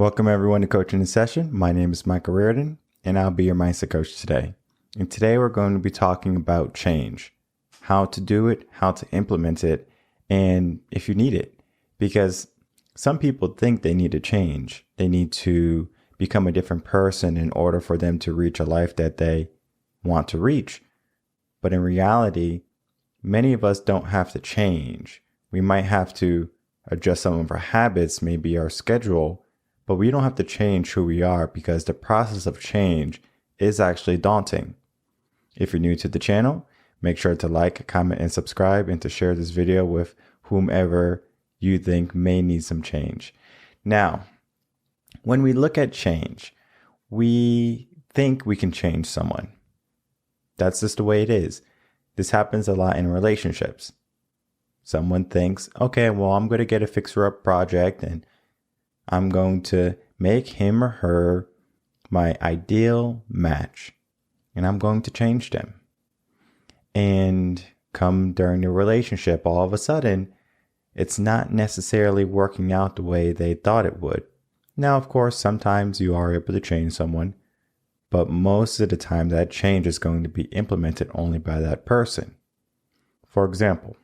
Welcome everyone to Coaching in Session. My name is Michael Rearden, and I'll be your mindset coach today. And today we're going to be talking about change, how to do it, how to implement it, and if you need it. Because some people think they need to change. They need to become a different person in order for them to reach a life that they want to reach. But in reality, many of us don't have to change. We might have to adjust some of our habits, maybe our schedule, but we don't have to change who we are because the process of change is actually daunting. If you're new to the channel, make sure to like, comment, and subscribe, and to share this video with whomever you think may need some change. Now, when we look at change, we think we can change someone. That's just the way it is. This happens a lot in relationships. Someone thinks, okay, well, I'm going to get a fixer-up project and I'm going to make him or her my ideal match, and I'm going to change them. And come during the relationship, all of a sudden, it's not necessarily working out the way they thought it would. Now, of course, sometimes you are able to change someone, but most of the time that change is going to be implemented only by that person. For example,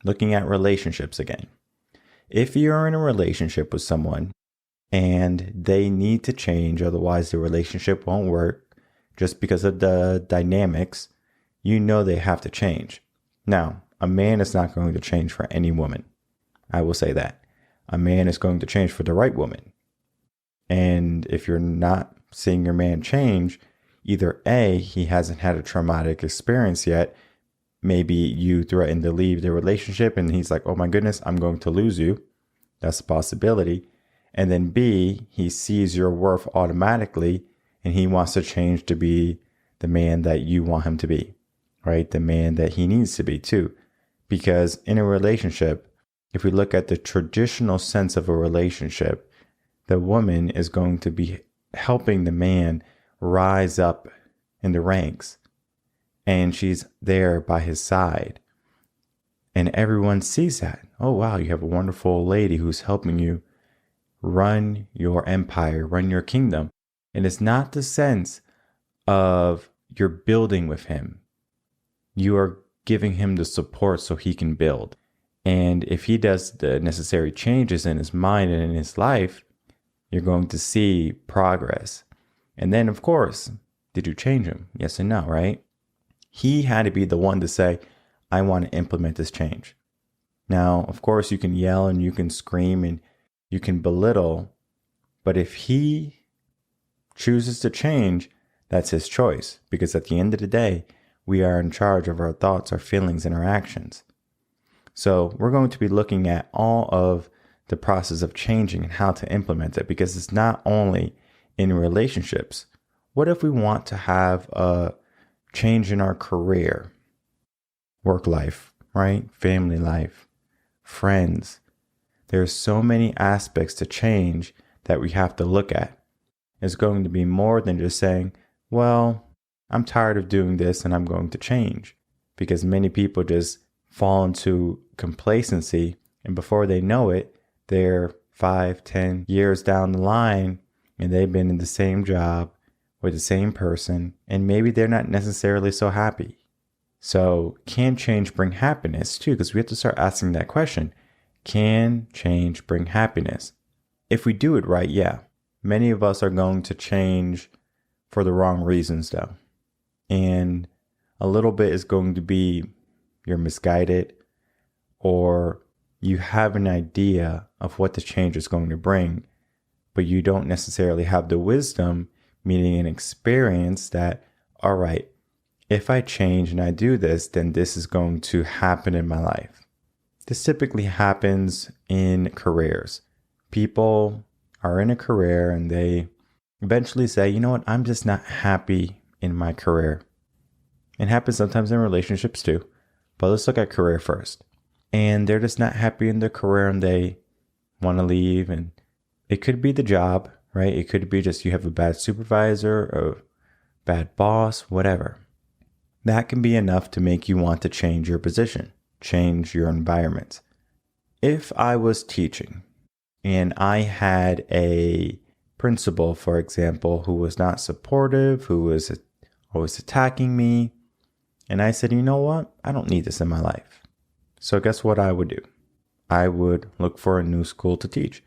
looking at relationships again. If you're in a relationship with someone and they need to change, otherwise the relationship won't work just because of the dynamics, you know they have to change. Now, a man is not going to change for any woman. I will say that. A man is going to change for the right woman. And if you're not seeing your man change, either A, he hasn't had a traumatic experience yet. Maybe you threaten to leave the relationship and he's like, oh my goodness, I'm going to lose you. That's a possibility. And then B, he sees your worth automatically and he wants to change to be the man that you want him to be, right? The man that he needs to be too. Because in a relationship, if we look at the traditional sense of a relationship, the woman is going to be helping the man rise up in the ranks. And she's there by his side. And everyone sees that. Oh, wow, you have a wonderful lady who's helping you run your empire, run your kingdom. And it's not the sense of you're building with him. You are giving him the support so he can build. And if he does the necessary changes in his mind and in his life, you're going to see progress. And then, of course, did you change him? Yes and no, right? He had to be the one to say, I want to implement this change. Now, of course, you can yell and you can scream and you can belittle, but if he chooses to change, that's his choice. Because at the end of the day, we are in charge of our thoughts, our feelings, and our actions. So we're going to be looking at all of the process of changing and how to implement it, because it's not only in relationships. What if we want to have a change in our career, work life, right? Family life, friends. There's so many aspects to change that we have to look at. It's going to be more than just saying, well, I'm tired of doing this and I'm going to change. Because many people just fall into complacency, and before they know it, they're 5, 10 years down the line and they've been in the same job with the same person, and maybe they're not necessarily so happy. So can change bring happiness too? Because we have to start asking that question. Can change bring happiness? If we do it right, yeah. Many of us are going to change for the wrong reasons though. And a little bit is going to be you're misguided, or you have an idea of what the change is going to bring, but you don't necessarily have the wisdom, meaning an experience that, all right, if I change and I do this, then this is going to happen in my life. This typically happens in careers. People are in a career and they eventually say, you know what, I'm just not happy in my career. It happens sometimes in relationships too, but let's look at career first. And they're just not happy in their career and they want to leave, and it could be the job, right? It could be just you have a bad supervisor or bad boss, whatever. That can be enough to make you want to change your position, change your environment. If I was teaching and I had a principal, for example, who was not supportive, who was always attacking me. And I said, you know what? I don't need this in my life. So guess what I would do? I would look for a new school to teach.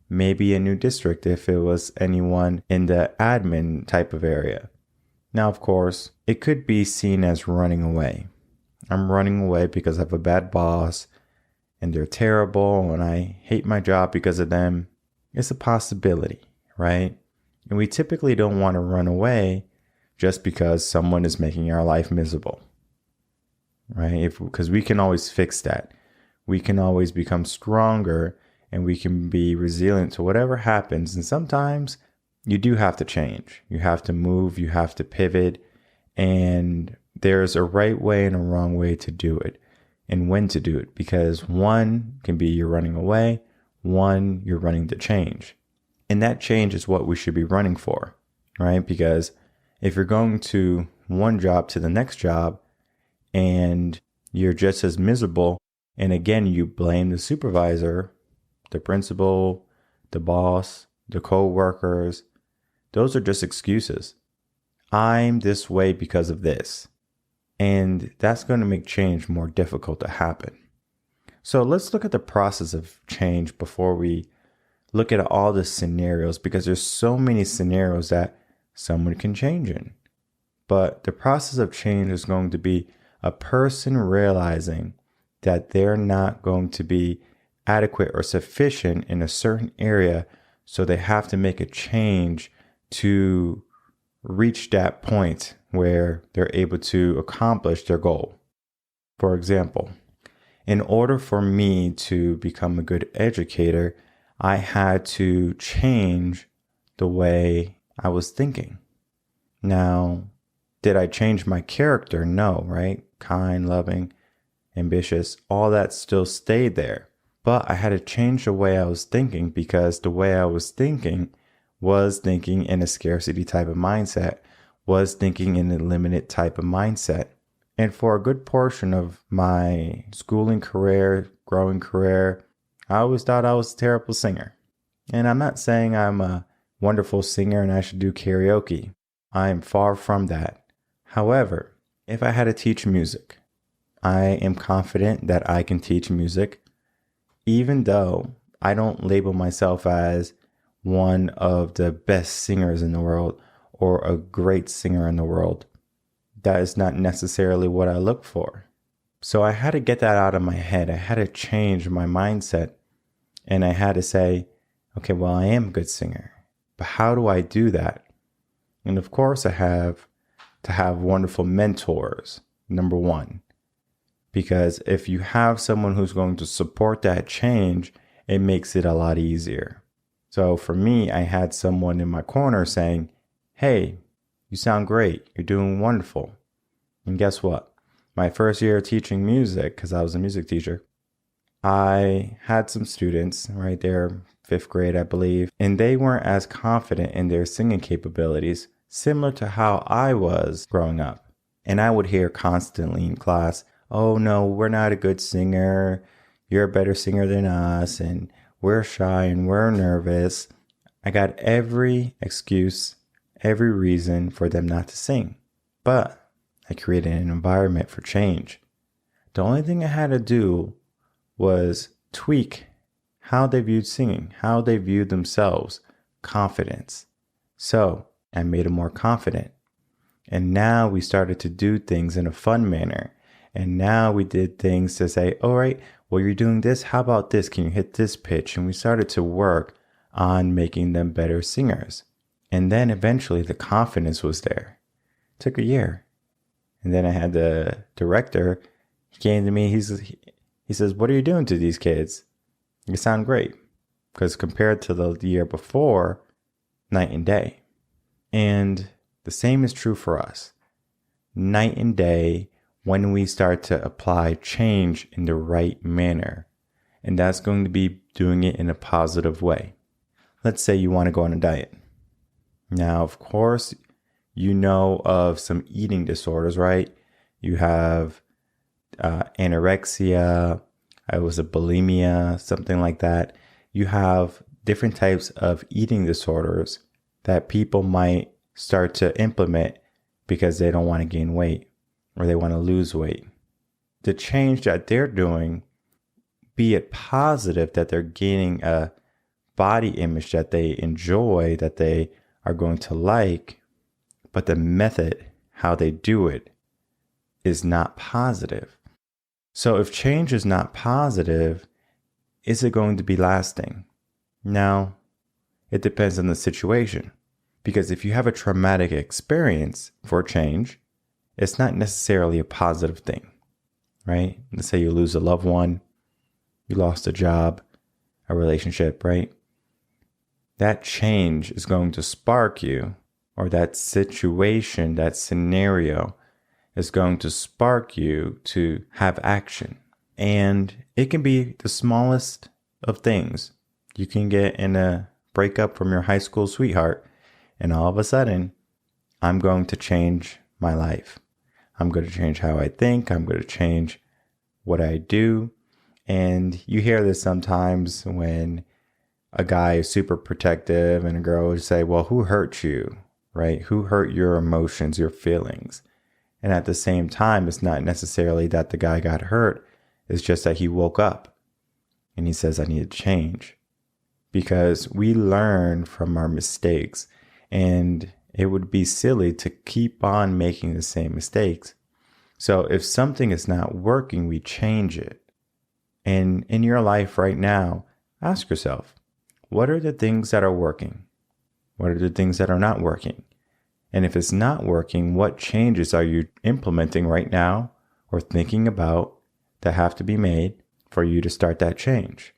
Maybe a new district if it was anyone in the admin type of area. Now, of course, it could be seen as running away. I'm running away because I have a bad boss and they're terrible and I hate my job because of them. It's a possibility, right? And we typically don't want to run away just because someone is making our life miserable, right? Because we can always fix that. We can always become stronger and we can be resilient to whatever happens. And sometimes you do have to change. You have to move, you have to pivot, and there's a right way and a wrong way to do it and when to do it, because one can be you're running away, one you're running to change. And that change is what we should be running for, right? Because if you're going to one job to the next job and you're just as miserable, and again, you blame the supervisor, the principal, the boss, the co-workers, those are just excuses. I'm this way because of this. And that's going to make change more difficult to happen. So let's look at the process of change before we look at all the scenarios, because there's so many scenarios that someone can change in. But the process of change is going to be a person realizing that they're not going to be adequate or sufficient in a certain area, so they have to make a change to reach that point where they're able to accomplish their goal. For example, in order for me to become a good educator, I had to change the way I was thinking. Now, did I change my character? No, right? Kind, loving, ambitious, all that still stayed there. But I had to change the way I was thinking, because the way I was thinking in a scarcity type of mindset, was thinking in a limited type of mindset. And for a good portion of my schooling career, growing career, I always thought I was a terrible singer. And I'm not saying I'm a wonderful singer and I should do karaoke. I am far from that. However, if I had to teach music, I am confident that I can teach music, even though I don't label myself as one of the best singers in the world or a great singer in the world. That is not necessarily what I look for. So I had to get that out of my head. I had to change my mindset. And I had to say, okay, well, I am a good singer, but how do I do that? And of course, I have to have wonderful mentors, number one. Because if you have someone who's going to support that change, it makes it a lot easier. So for me, I had someone in my corner saying, hey, you sound great. You're doing wonderful. And guess what? My first year teaching music, because I was a music teacher, I had some students right there, 5th grade, I believe, and they weren't as confident in their singing capabilities, similar to how I was growing up. And I would hear constantly in class, oh no, we're not a good singer. You're a better singer than us. And we're shy and we're nervous. I got every excuse, every reason for them not to sing. But I created an environment for change. The only thing I had to do was tweak how they viewed singing, how they viewed themselves, confidence. So I made them more confident. And now we started to do things in a fun manner. And now we did things to say, all right, well, you're doing this. How about this? Can you hit this pitch? And we started to work on making them better singers. And then eventually the confidence was there. It took a year. And then I had the director. He came to me. He says, what are you doing to these kids? You sound great. Because compared to the year before, night and day. And the same is true for us. Night and day when we start to apply change in the right manner. And that's going to be doing it in a positive way. Let's say you want to go on a diet. Now, of course, you know of some eating disorders, right? You have anorexia, I was a bulimia, something like that. you have different types of eating disorders that people might start to implement because they don't want to gain weight or they want to lose weight. The change that they're doing, be it positive that they're gaining a body image that they enjoy, that they are going to like, but the method, how they do it, is not positive. So if change is not positive, is it going to be lasting? Now, it depends on the situation. Because if you have a traumatic experience for change, it's not necessarily a positive thing, right? Let's say you lose a loved one, you lost a job, a relationship, right? That change is going to spark you, or that situation, that scenario is going to spark you to have action. And it can be the smallest of things. You can get in a breakup from your high school sweetheart, and all of a sudden, I'm going to change my life. I'm going to change how I think. I'm going to change what I do. And you hear this sometimes when a guy is super protective and a girl would say, well, who hurt you, right? Who hurt your emotions, your feelings? And at the same time, it's not necessarily that the guy got hurt. It's just that he woke up and he says, I need to change. Because we learn from our mistakes. And it would be silly to keep on making the same mistakes. So if something is not working, we change it. And in your life right now, ask yourself, what are the things that are working? What are the things that are not working? And if it's not working, what changes are you implementing right now or thinking about that have to be made for you to start that change?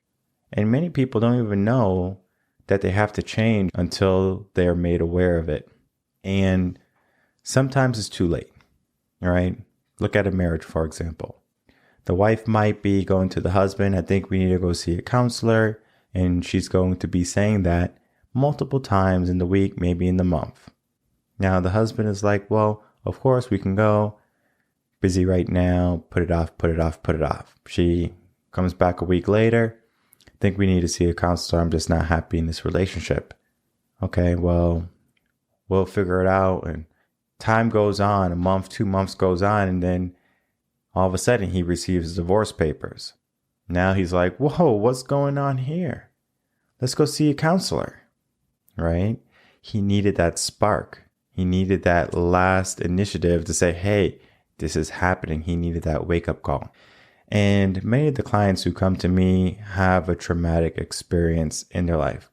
And many people don't even know that they have to change until they're made aware of it. And sometimes it's too late, all right? Look at a marriage, for example. The wife might be going to the husband, I think we need to go see a counselor. And she's going to be saying that multiple times in the week, maybe in the month. Now, the husband is like, well, of course we can go. Busy right now, put it off, put it off, put it off. She comes back a week later. Think we need to see a counselor. I'm just not happy in this relationship. Okay, well, we'll figure it out. And time goes on, a month, 2 months goes on, and then all of a sudden he receives divorce papers. Now he's like, whoa, what's going on here? Let's go see a counselor, right? He needed that spark. He needed that last initiative to say, hey, this is happening. He needed that wake-up call. And many of the clients who come to me have a traumatic experience in their life.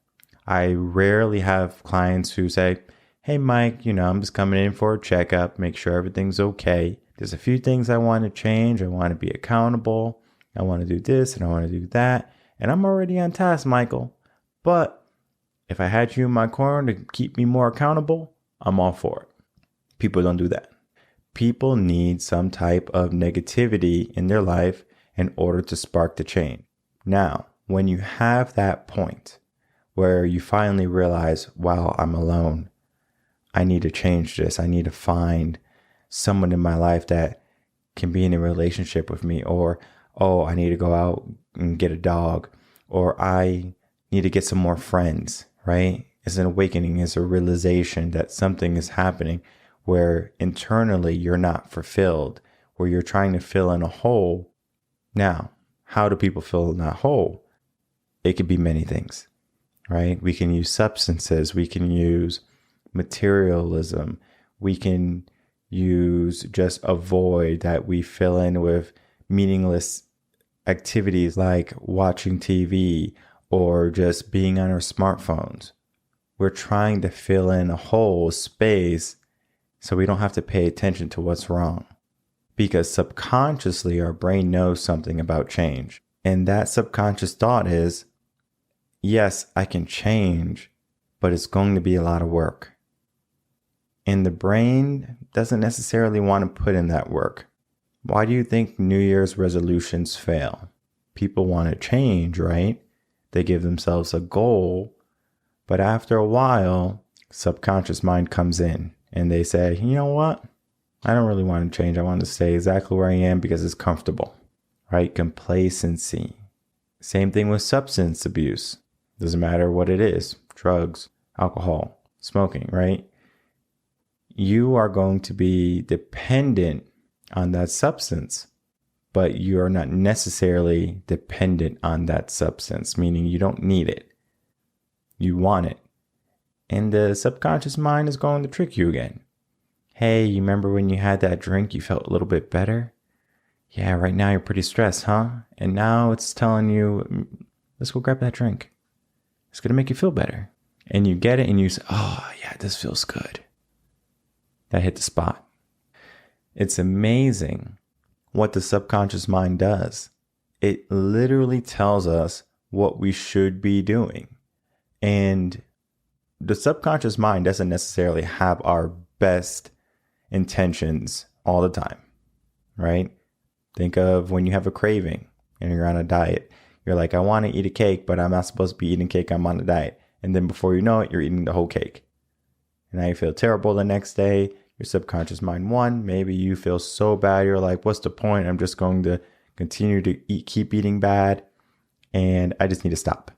I rarely have clients who say, hey, Mike, I'm just coming in for a checkup, make sure everything's okay. There's a few things I want to change. I want to be accountable. I want to do this and I want to do that. And I'm already on task, Michael. But if I had you in my corner to keep me more accountable, I'm all for it. People don't do that. People need some type of negativity in their life in order to spark the change. Now, when you have that point where you finally realize, wow, I'm alone. I need to change this. I need to find someone in my life that can be in a relationship with me. Or, oh, I need to go out and get a dog. Or I need to get some more friends, right? It's an awakening. It's a realization that something is happening where internally you're not fulfilled, where you're trying to fill in a hole. Now, how do people fill in that hole? It could be many things, right? We can use substances. We can use materialism. We can use just a void that we fill in with meaningless activities like watching TV or just being on our smartphones. We're trying to fill in a whole space so we don't have to pay attention to what's wrong. Because subconsciously, our brain knows something about change. And that subconscious thought is, yes, I can change, but it's going to be a lot of work. And the brain doesn't necessarily want to put in that work. Why do you think New Year's resolutions fail? People want to change, right? They give themselves a goal, but after a while, subconscious mind comes in and they say, you know what? I don't really want to change. I want to stay exactly where I am because it's comfortable, right? Complacency. Same thing with substance abuse. Doesn't matter what it is, drugs, alcohol, smoking, right? You are going to be dependent on that substance, but you're not necessarily dependent on that substance, meaning you don't need it. You want it. And the subconscious mind is going to trick you again. Hey, you remember when you had that drink, you felt a little bit better? Yeah, right now you're pretty stressed, huh? And now it's telling you, let's go grab that drink. It's going to make you feel better. And you get it and you say, oh, yeah, this feels good. That hit the spot. It's amazing what the subconscious mind does. It literally tells us what we should be doing. And the subconscious mind doesn't necessarily have our best intentions all the time, right? Think of when you have a craving and you're on a diet. You're like, I want to eat a cake, but I'm not supposed to be eating cake. I'm on a diet. And then before you know it, you're eating the whole cake. And now you feel terrible the next day. Your subconscious mind won. Maybe you feel so bad. You're like, what's the point? I'm just going to continue to keep eating bad. And I just need to stop.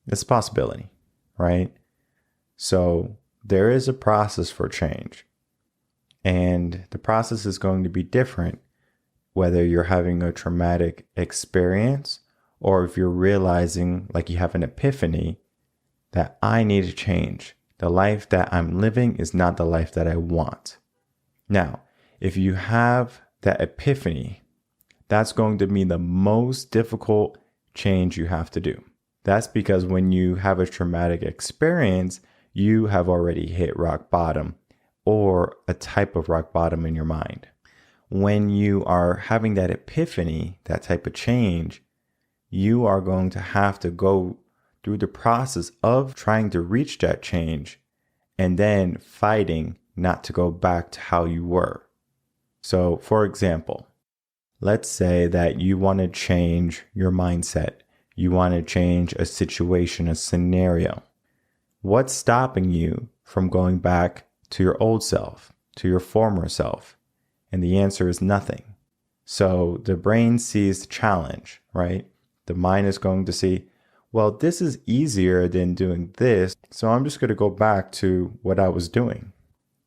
It's a possibility, right? So there is a process for change. And the process is going to be different whether you're having a traumatic experience or if you're realizing, like you have an epiphany, that I need to change. The life that I'm living is not the life that I want. Now, if you have that epiphany, that's going to be the most difficult change you have to do. That's because when you have a traumatic experience, you have already hit rock bottom or a type of rock bottom in your mind. When you are having that epiphany, that type of change, you are going to have to go through the process of trying to reach that change and then fighting not to go back to how you were. So, for example, let's say that you want to change your mindset. You want to change a situation, a scenario. What's stopping you from going back to your old self, to your former self? And the answer is nothing. So the brain sees the challenge, right? The mind is going to see, well, this is easier than doing this. So I'm just going to go back to what I was doing.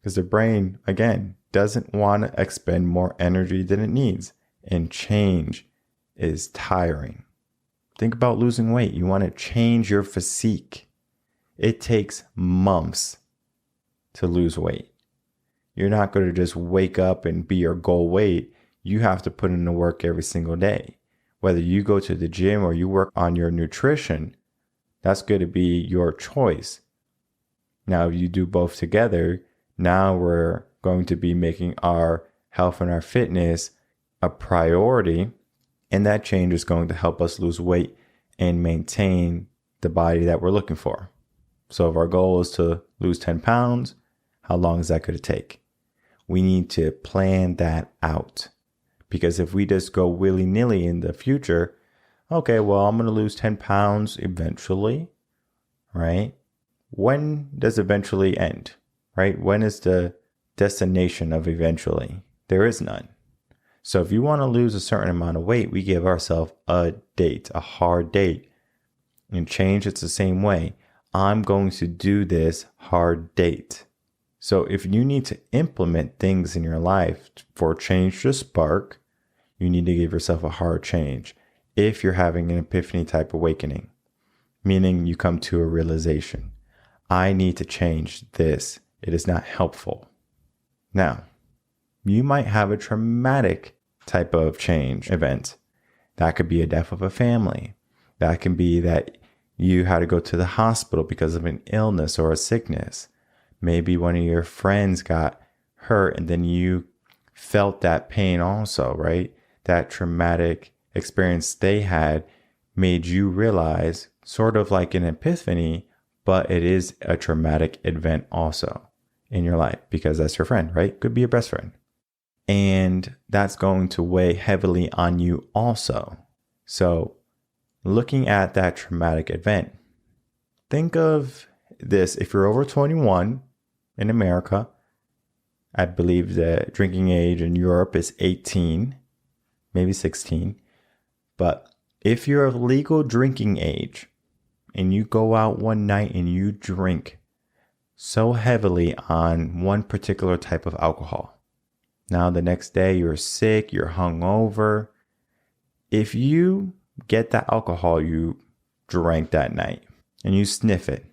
Because the brain, again, doesn't want to expend more energy than it needs. And change is tiring. Think about losing weight. You want to change your physique. It takes months to lose weight. You're not going to just wake up and be your goal weight. You have to put in the work every single day. Whether you go to the gym or you work on your nutrition, that's going to be your choice. Now, if you do both together, now we're going to be making our health and our fitness a priority. And that change is going to help us lose weight and maintain the body that we're looking for. So if our goal is to lose 10 pounds, how long is that going to take? We need to plan that out. Because if we just go willy-nilly in the future, okay, well, I'm going to lose 10 pounds eventually, right? When does eventually end, right? When is the destination of eventually? There is none. So if you want to lose a certain amount of weight, we give ourselves a date, a hard date. And change, it's the same way. I'm going to do this hard date. So if you need to implement things in your life for change to spark, you need to give yourself a hard change. If you're having an epiphany type awakening, meaning you come to a realization, I need to change this. It is not helpful. Now, you might have a traumatic type of change event. That could be a death of a family. That can be that you had to go to the hospital because of an illness or a sickness. Maybe one of your friends got hurt and then you felt that pain also, right? That traumatic experience they had made you realize, sort of like an epiphany, but it is a traumatic event also in your life because that's your friend, right? Could be your best friend. And that's going to weigh heavily on you also. So looking at that traumatic event, think of this. If you're over 21 in America, I believe the drinking age in Europe is 18, maybe 16. But if you're of legal drinking age, and you go out one night and you drink so heavily on one particular type of alcohol. Now the next day you're sick, you're hungover. If you get that alcohol you drank that night and you sniff it,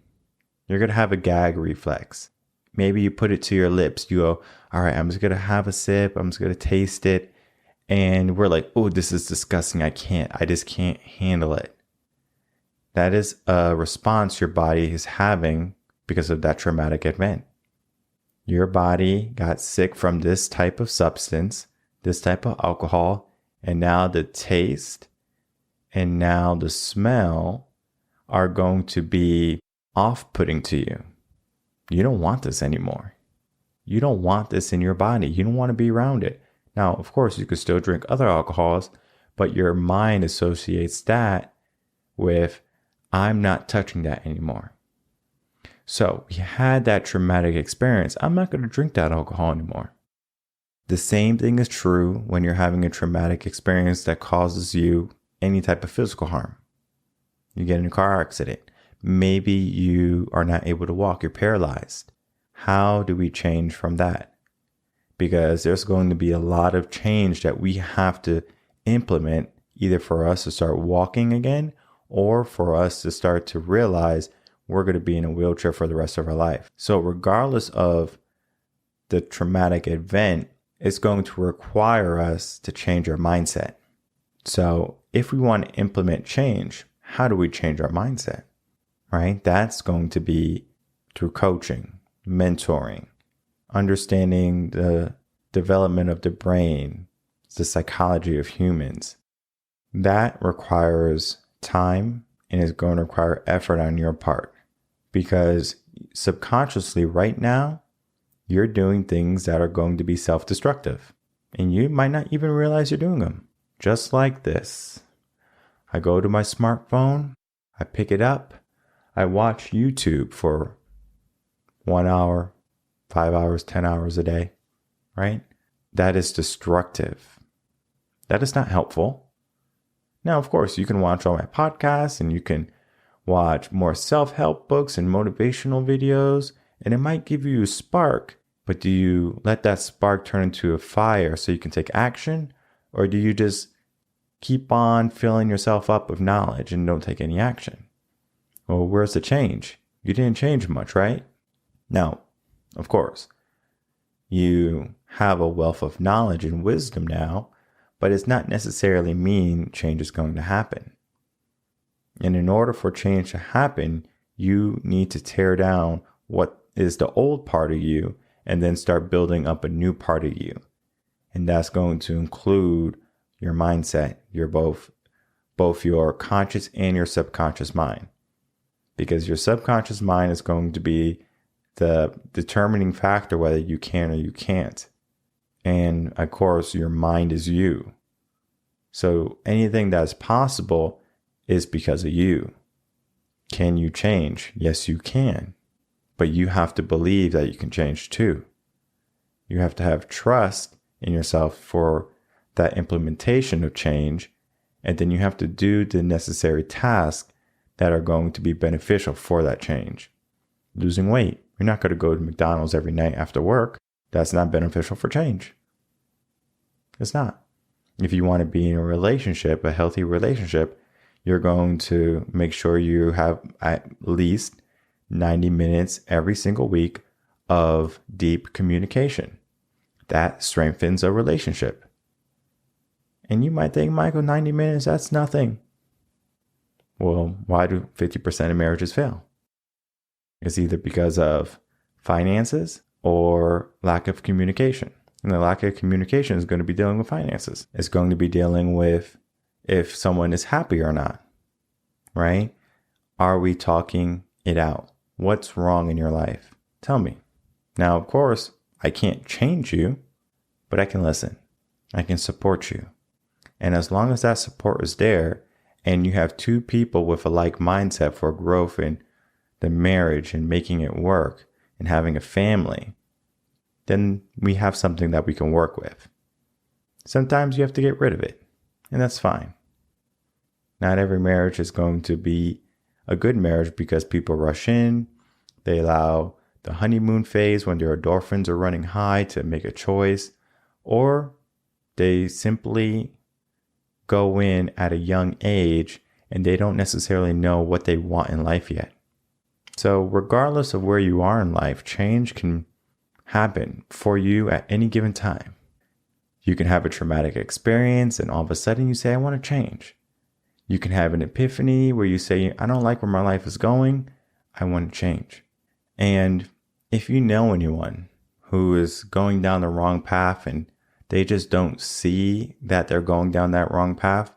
you're going to have a gag reflex. Maybe you put it to your lips. You go, all right, I'm just going to have a sip. I'm just going to taste it. And we're like, oh, this is disgusting. I just can't handle it. That is a response your body is having because of that traumatic event. Your body got sick from this type of substance, this type of alcohol, and now the taste and now the smell are going to be off-putting to you. You don't want this anymore. You don't want this in your body. You don't want to be around it. Now, of course, you could still drink other alcohols, but your mind associates that with, I'm not touching that anymore. So you had that traumatic experience. I'm not going to drink that alcohol anymore. The same thing is true when you're having a traumatic experience that causes you any type of physical harm. You get in a car accident. Maybe you are not able to walk. You're paralyzed. How do we change from that? Because there's going to be a lot of change that we have to implement, either for us to start walking again or for us to start to realize we're going to be in a wheelchair for the rest of our life. So regardless of the traumatic event, it's going to require us to change our mindset. So if we want to implement change, how do we change our mindset? Right? That's going to be through coaching, mentoring, understanding the development of the brain, the psychology of humans. That requires time and is going to require effort on your part, because subconsciously right now, you're doing things that are going to be self-destructive, and you might not even realize you're doing them. Just like this. I go to my smartphone, I pick it up, I watch YouTube for 1 hour, 5 hours, 10 hours a day, right? That is destructive. That is not helpful. Now, of course, you can watch all my podcasts and you can watch more self-help books and motivational videos, and it might give you a spark, but do you let that spark turn into a fire so you can take action? Or do you just keep on filling yourself up with knowledge and don't take any action? Well, where's the change? You didn't change much, right? Now, of course, you have a wealth of knowledge and wisdom now, but it's not necessarily mean change is going to happen. And in order for change to happen, you need to tear down what is the old part of you and then start building up a new part of you. And that's going to include your mindset, your both your conscious and your subconscious mind. Because your subconscious mind is going to be the determining factor whether you can or you can't. And of course, your mind is you. So anything that's possible is because of you. Can you change? Yes, you can. But you have to believe that you can change too. You have to have trust in yourself for that implementation of change. And then you have to do the necessary tasks that are going to be beneficial for that change. Losing weight. You're not going to go to McDonald's every night after work. That's not beneficial for change. It's not. If you want to be in a relationship, a healthy relationship, you're going to make sure you have at least 90 minutes every single week of deep communication. That strengthens a relationship. And you might think, Michael, 90 minutes, that's nothing. Well, why do 50% of marriages fail? It's either because of finances or lack of communication. And the lack of communication is going to be dealing with finances. It's going to be dealing with if someone is happy or not, right? Are we talking it out? What's wrong in your life? Tell me. Now, of course, I can't change you, but I can listen. I can support you. And as long as that support is there and you have two people with a like mindset for growth in the marriage and making it work and having a family, then we have something that we can work with. Sometimes you have to get rid of it, and that's fine. Not every marriage is going to be a good marriage because people rush in, they allow the honeymoon phase when their endorphins are running high to make a choice, or they simply go in at a young age and they don't necessarily know what they want in life yet. So regardless of where you are in life, change can happen for you at any given time. You can have a traumatic experience and all of a sudden you say, I want to change. You can have an epiphany where you say, I don't like where my life is going. I want to change. And if you know anyone who is going down the wrong path and they just don't see that they're going down that wrong path,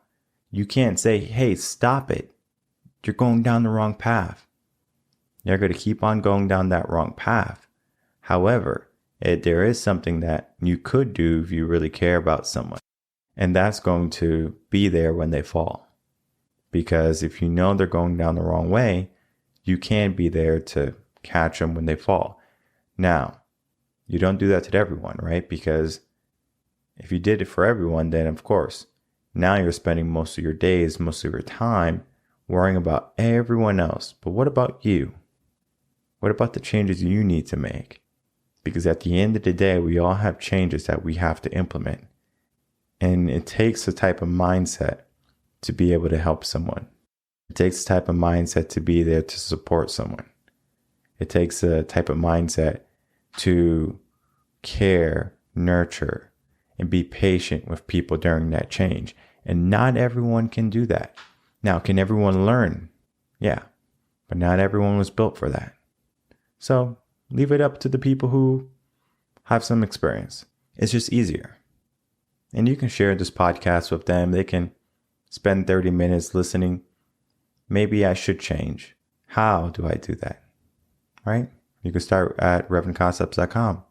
you can't say, hey, stop it. You're going down the wrong path. They're going to keep on going down that wrong path. However, there is something that you could do if you really care about someone. And that's going to be there when they fall. Because if you know they're going down the wrong way, you can be there to catch them when they fall. Now, you don't do that to everyone, right? Because if you did it for everyone, then of course, now you're spending most of your days, most of your time worrying about everyone else. But what about you? What about the changes you need to make? Because at the end of the day, we all have changes that we have to implement. And it takes a type of mindset to be able to help someone. It takes a type of mindset to be there to support someone. It takes a type of mindset to care, nurture, and be patient with people during that change. And not everyone can do that. Now, can everyone learn? Yeah, but not everyone was built for that. So leave it up to the people who have some experience. It's just easier. And you can share this podcast with them. They can spend 30 minutes listening. Maybe I should change. How do I do that? Right? You can start at revenconcepts.com.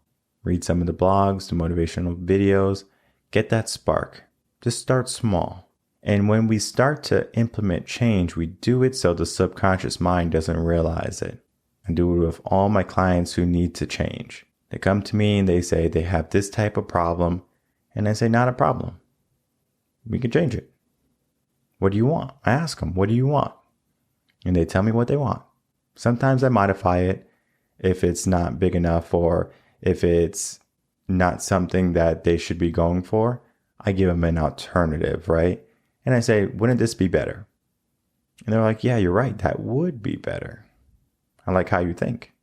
Read some of the blogs, the motivational videos. Get that spark. Just start small. And when we start to implement change, we do it so the subconscious mind doesn't realize it. I do it with all my clients who need to change. They come to me and they say they have this type of problem. And I say, not a problem. We can change it. What do you want? I ask them, what do you want? And they tell me what they want. Sometimes I modify it if it's not big enough or if it's not something that they should be going for. I give them an alternative, right? And I say, wouldn't this be better? And they're like, yeah, you're right. That would be better. I like how you think.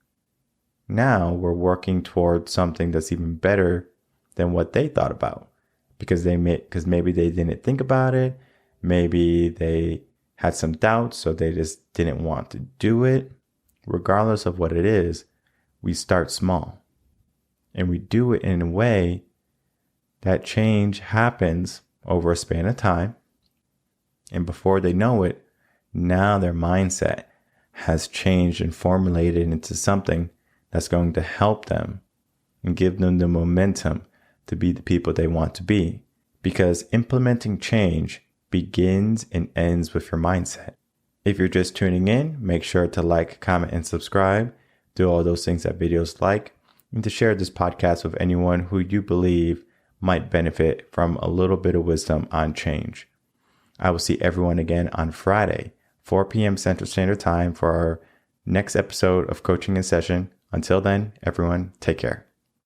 Now we're working towards something that's even better than what they thought about because maybe they didn't think about it. Maybe they had some doubts, so they just didn't want to do it. Regardless of what it is, we start small and we do it in a way that change happens over a span of time. And before they know it, now their mindset has changed and formulated into something that's going to help them and give them the momentum to be the people they want to be. Because implementing change begins and ends with your mindset. If you're just tuning in, make sure to like, comment, and subscribe. Do all those things that videos like. And to share this podcast with anyone who you believe might benefit from a little bit of wisdom on change. I will see everyone again on Friday, 4 p.m. Central Standard Time for our next episode of Coaching in Session. Until then, everyone, take care.